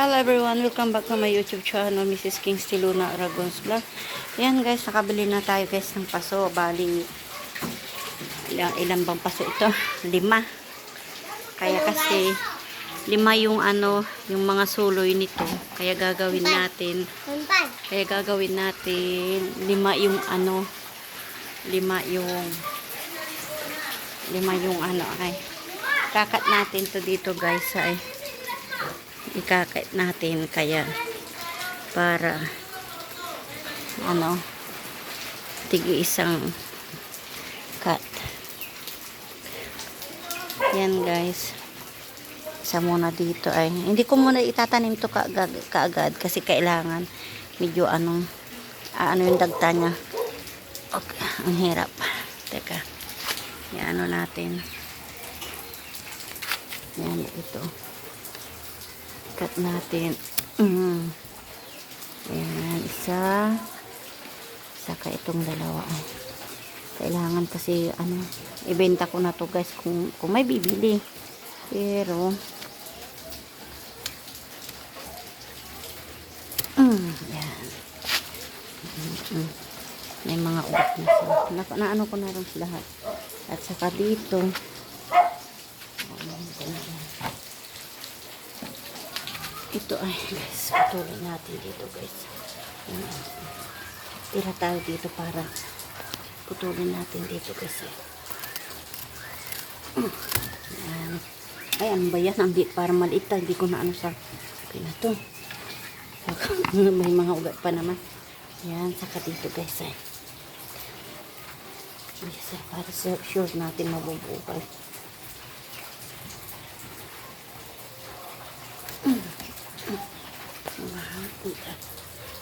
Hello everyone, welcome back to my YouTube channel, Mrs. Kingsley Luna Aragon's Vlog. Ayan guys, nakabili na tayo guys ng paso. Bali, ilan bang paso ito? 5. Kaya kasi 5 yung yung mga suloy nito. Kaya gagawin natin 5 yung 5 yung ay kakat natin to dito guys ay ikakait natin kaya para tigi isang cut. Yan guys, isa muna dito ay hindi ko muna itatanim to kaagad kasi kailangan medyo yung dagta nya. Okay, ang hirap. Teka, yan natin yan ito cut natin. Ayan, isa saka itong dalawa. Kailangan kasi ibenta ko na to guys kung may bibili. Pero yan. May mga ugat na sila. Naano ko na rin lahat. At saka dito ito ay guys, putulin natin dito guys. Tira tayo dito para putulin natin dito guys. Ayan. Ay, ano ba yan? Para maliit tayo. Hindi ko na sa okay na to. May mga ugat pa naman. Ayan, saka dito guys ay. Yes, para sure natin mabubuhay.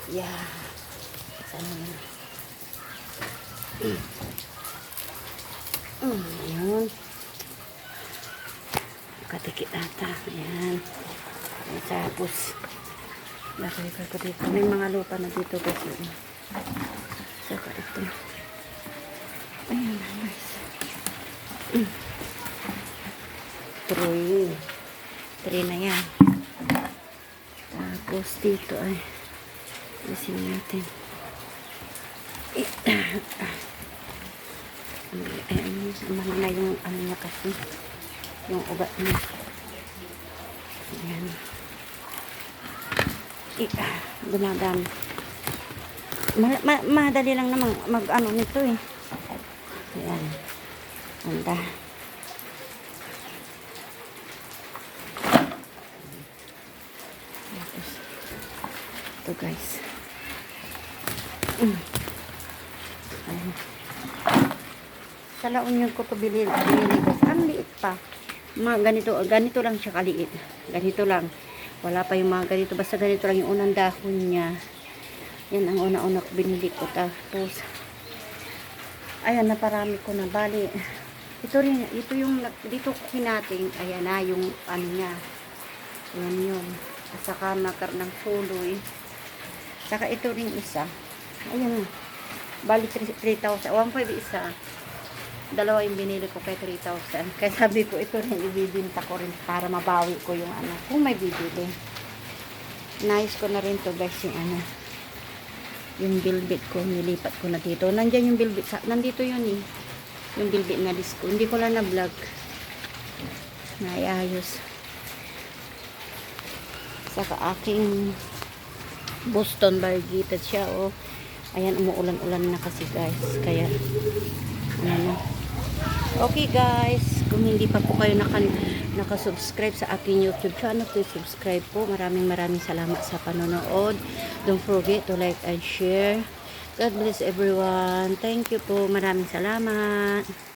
Yeah. Sana na. Ayun. Katikit ata. Ayan. Tapos laki ko dito. May mga lupa na dito guys. Saka ito. Ayan guys. 3 na yan. Tapos dito ay isin natin. Mahal na yung niya kasi. Yung ugat niya. Ayan. Dumadami. Madali lang naman nito eh. Ayan. Ganda. Ito guys. Sa La Union ko to binili guys. Ang liit pa. Ganito lang siya kaliit. Ganito lang. Wala pa yung mga ganito. Basta ganito lang yung unang dahon niya. Yan ang una-una ko binili ko. Tapos ayan, naparami ko na. Bali, ito yung dito ko hinating. Ayan na yung niya. Ayan yun. At saka nagkaroon ng suloy. Saka ito rin isa. Ayan. Bali 3,000. 1,500 isa. Dalawa yung binili ko kay 3,000. Kaya sabi ko ito rin ibibinta ko rin para mabawi ko yung kung may bibili. Nice ko na rin to guys yung yung bilbit ko. Nilipat ko na dito. Nandyan yung bilbit. Nandito yun eh. Yung bilbit na disco. Hindi ko lang na vlog. Naayos. Saka aking Boston variegated siya ayan, umuulan-ulan na kasi guys kaya okay guys, kung hindi pa po kayo nakasubscribe sa aking YouTube channel, please subscribe po. Maraming salamat sa panonood. Don't forget to like and share. God bless everyone. Thank you po, maraming salamat.